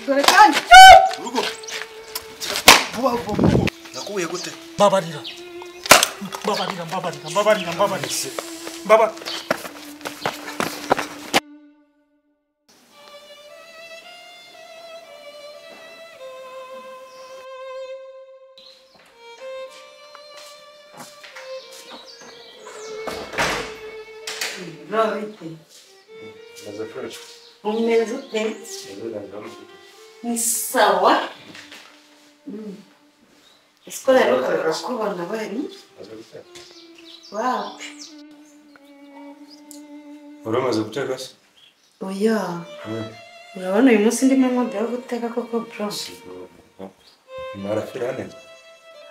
dore kandi urugo vuba nakubuye gute babarira baba Rovite. Mas é forte. Mesmo tempo. É verdade, vamos. Sawa. Escolha o que eu vou bem. Uau. Ora, mas eu vou ter graça. Oya. Urabona uyu munsi ndimo model guteka koko bro. Marafirane.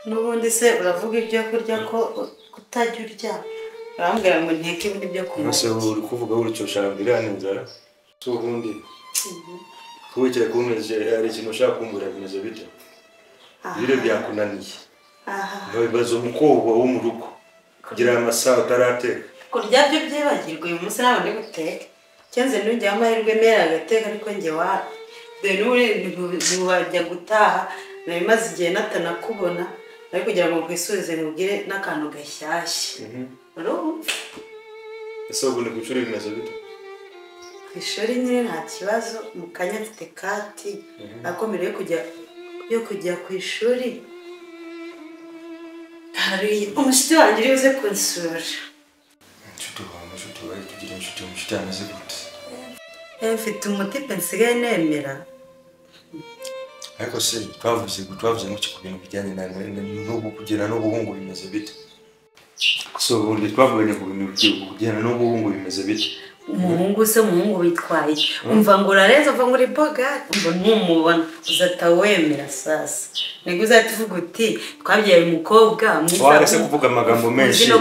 Nubundi se uravuga ibyo kurya ko kutajya urya. Urambwira ngo nteke ibindi byo kunywa. Nase uri kuvuga uricyo sharambirane nzara. So ubundi. Kuwekera kumeze ari ikintu ushaka kumbura bimeze bite. Bire byakunaniye. Aha. Bibazo umukobwa wo mu rugo. Kugira amasaha utarateka. Kurya byo byibagirwa uyu munsi nabone guteka. Cyenze nujya amahirwe mera agateka ariko nge wa de nuri ntubajya gutaha nabimaze igihe natanakubona ariko kugira ngo kwisubize mugire nakantu gashyashya. Ese ubu ni kucuri bimeze bite? Kwishuri nyine nta kibazo mu kanya mfite kati akomereye kujya ku ishuri. Hari umushyitsi wanjye uze kunsura. Nshuti wawe tugira inshuti ameze gute? Mfite umutipe nsigaye nemera. Ariko se twavuze n'iki ku bintu bijyanye n'ubu kugera n'ubuhungu bimeze bite? So ubundi twavuganye ku bintu kugera n'ubuhungu bimeze bite? Umuhungu se umuhungu bitwaye. Umva ngo urareza umva ngo uri boga. Umva numubona uzata wemera sasa. Nego uzatuvuga uti twabyaye umukobwa mwiza. Warese kuvuga amagambo menshi.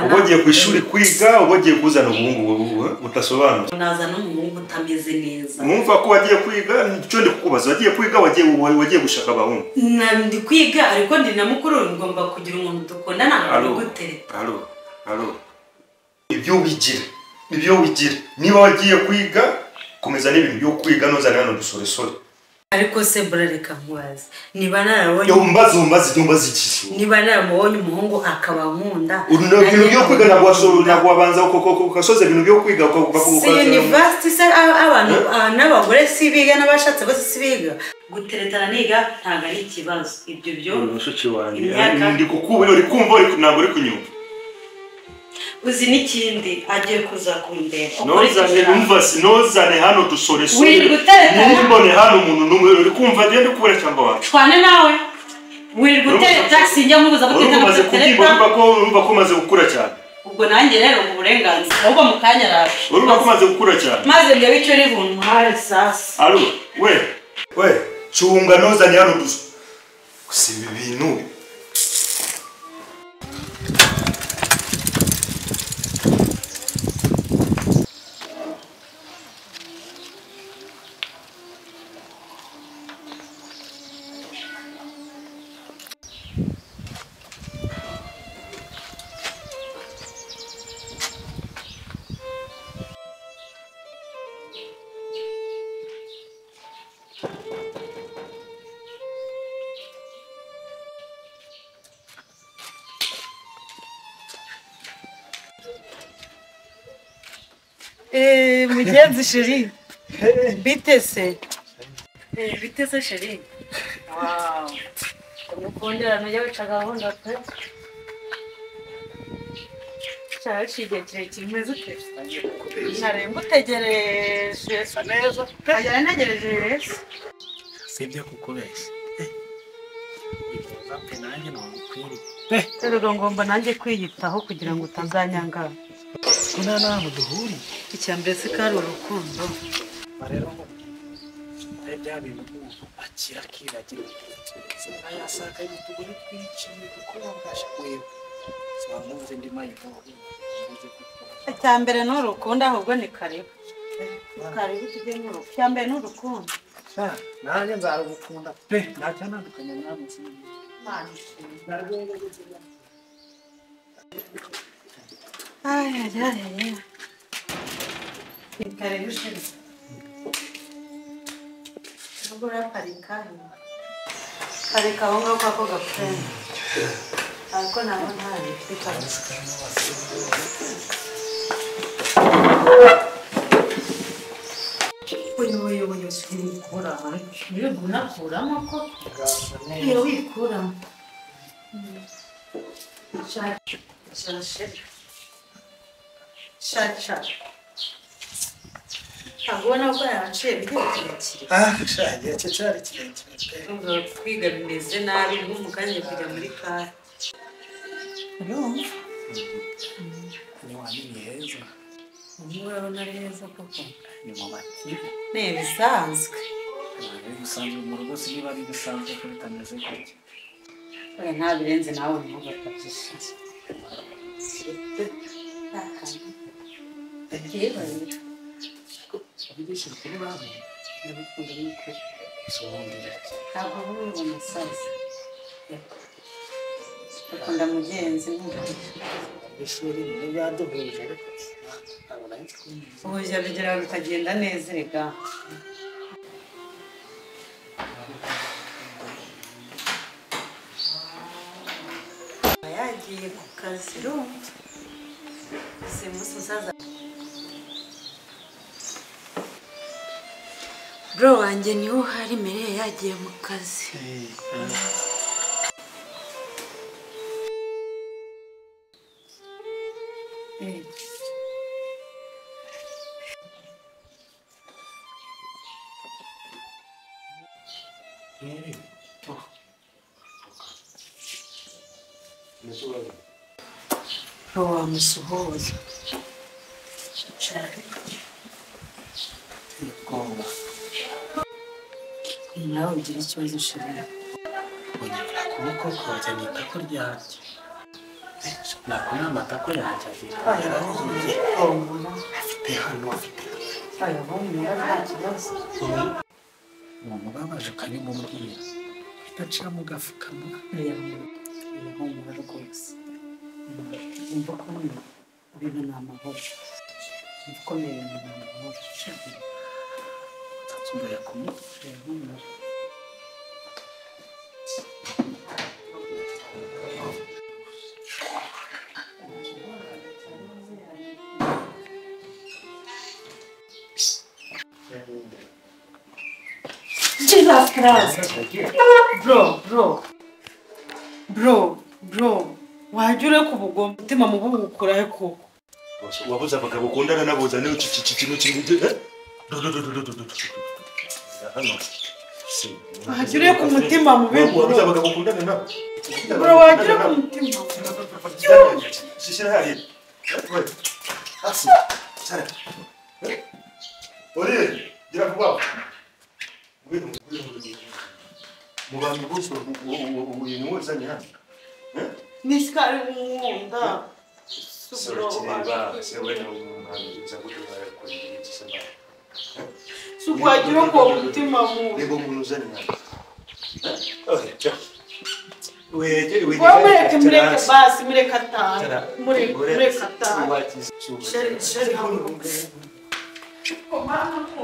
Ubogiye ku ishuri kwiga ubogiye kuzana ubuhungu butasobanutse. Naza n'umuhungu utameze neza. Mwumva ko wagiye kwiga nicyo ndi kukubaza wagiye kwiga wagiye gushaka abahungu. Ndi kwiga ariko ndi na mukuru ngomba kugira umuntu dukundana ngo gutereta. Halo. Ibyo wigira. Niba wagiye kwiga komeza n'ibintu byo kwiga nozana hano dusoresore. Ariko se burareka nkwaza. Niba narabonye umbaze iki? Niba naramubonye umuhungu akaba nkunda. Ibintu byo kwiga ntabwo wabanza ukasoza ibintu byo kwiga ukavuga si university se abantu n'abagore si biga n'abashatse bose si biga. Guteretana niga ntago ari ikibazo. Ibyo byo umushuci wanjye ndi kukubura uri kumva ntabwo uri kunyumva. Uzi n'ikindi agiye kuza kundeba. Nozane hano dusoresore. Wiri guteretana. Nimbone hano umuntu numwe uri kumva agende kubura cyangwa wawe. Twane nawe. Wiri guteretana sinjya mubuza guteretana. Umaze kubyimba urumva ko umaze gukura cyane. Ubwo nanjye rero mu burenganzira ahubwo mu kanya raje. Urumva ko umaze gukura cyane. Maze ndebe icyo ribuntu hari sasa. Alo, we, chunga nozane hano si ibintu. Mugenzi chérie. Bitese chérie. Wow. Umukundira najya wica gahunda pe. Cyashije kimeze ute? Naremba utegereje neza. Ajya ntegereje rero. Sibyo kukubeshya. Ibaza pe nanjye nagukwiriye. Rero ngomba nanjye kwiyitaho kugira ngo utazanyanga. Kuna naho duhuri. Icyambere se kari urukundo. Barero ari bya bintu akira kiragira. Ayasaka y'utugore twinshi kuko babasha kwewe. Swamuze ndi mayiko. Icyambere n'urukundo ahubwo ni karibu. Karibu tujye mu rukundo. Icyambere n'urukundo. Nanjye nzarugukunda pe ntacyandukanya namutse. Ay. Karibu chérie. Agora parika. Parika wonga kwa kwa gapeni. Ako na ntari pika. Oyo siri kora. Niyo guna kora mako. Iyo wikura. Shasha. Agora ko yaciye bikekire. Shaje cyari kirekire. Ngo kwiga bimeze nabi nk'umukanye kujya muri kare. Ni wani heza. Umwe na heza koko. Ni mu batibe. Ne bisanzwe. Bisanzwe mu rugo niba ari bisanzwe ko bitameze gutya. Oya nta birenze nawe ni ugatakisha. Bigisha kuri babo. Ndabikunda n'uko. Sohondera. Ntabwo buri umusaza. Akunda mugenzi n'umuntu. Ishuri ni byaduhuje ariko abona iki. Ubujya bigera bikagenda neza rega. Yagiye ku kazi rumva. Se musaza. Bro wanjye niho hari mere yagiye mu kazi. Bro wamusuhuza. Kongo. Nawe ugira ikibazo ushobora. Onyekura kuboko kwajya nitako ryaryo. Nakona amatako yanjye yaragiye. Afite hano afite. Aya bombi nta kibazo. Umubabaje ukabimubwira. Itaciye mu gafukamo. Humura rwose. Umva ko ibintu ni amahoro. Ibikomeye ni amahoro. Tatumbuye kumutwe. Jesus Christ. Bro. Wajure kubugomba mutima mubukurahe koko. Wabuze abagabo kundana naboza niyo kintu kimuje. Hano. Wajure ku mutima mubiburo. Wabuze abagabo kundana nabo. Bro wajure ku mutima. Shishira hari. Asi. Sara. Ore, gira kuba. Mubantu bose uyu wazanye hano. Nisikari nkunda. Sorokireba sewe no muhanzi zagutuye kuri gisema. Sugwajire ko mutima mu. Lebo umuntu uzanye hano. Okay. Mureke basi mureke atanu. Mureke atanu. Sheri hano. Komanda ko.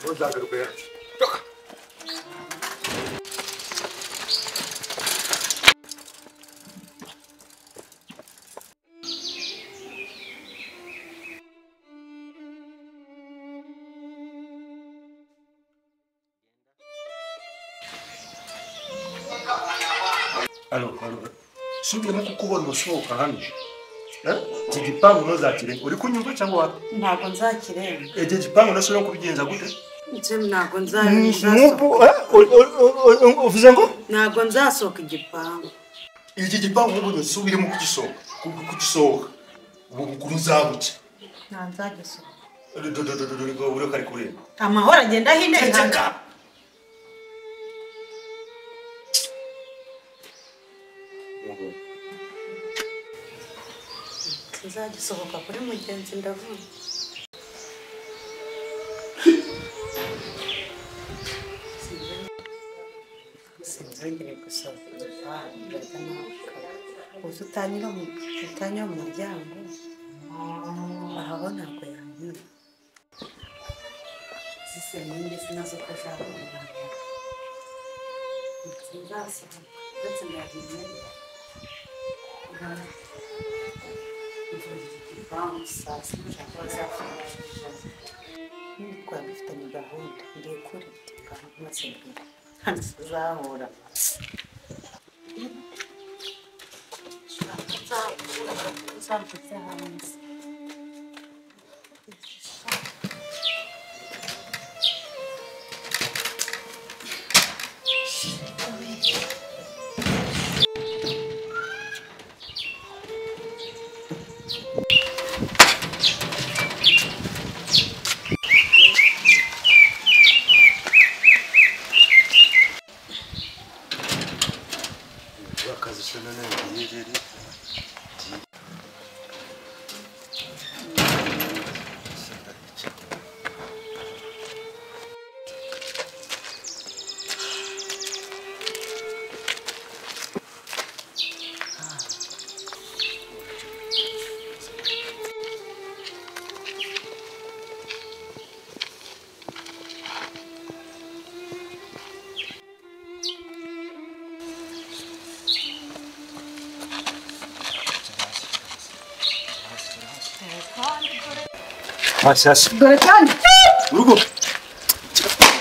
Vou dar para o pé. Alô. Subira kukubona usohoka hano. Iki gipangu ntuzakire. Uri kunyumva cyangwa wapi? Ntabwo nzakirenga. Iki gipangu nashobora kubigenza gute? Ntabwo nzabigenza. Uvuze ngo? Ntabwo nzasohoka igipangu. Iki gipangu ubu nsubiremo kugisohoka. Ubu kuruzabuke. Nzagisohoka. Uri kari kureba. Amahoro agenda hine hanga. Nzagisohoka kuri mugenzi ndavuga. gusa uzi utanyura mu muryango ahabona ntabwo yanyura zise n'indi sinazo ko ashaka kumenya nzasaba ndetse ndahiye vamos kwa bifitanye gahunda ngiye kuri maze kandi tuzahura Masasi. Garetani. Urugo.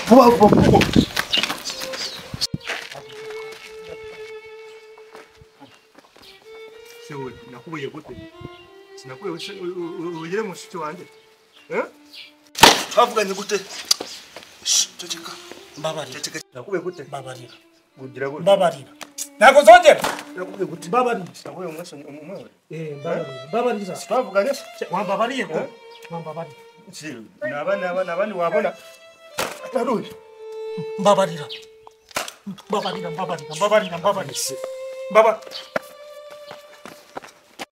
Vuba. Sewe, nakubuye gute? Sinakuye ugere mu shiti wanje. Twavuganye gute? Ceceka. Mbabarira. Nakubuye gute? Mbabarira. Ugira gute? Mbabarira. Nako zongera. Nakubuye gute? Mbabarira. Nakubuye umwese umwe. Mbabarira. Mbabarira. Twavuganye. Wambabariye ko? Wambabariye. Si, nabandi wabona. Taruye. Mbabarira. Mbabarira.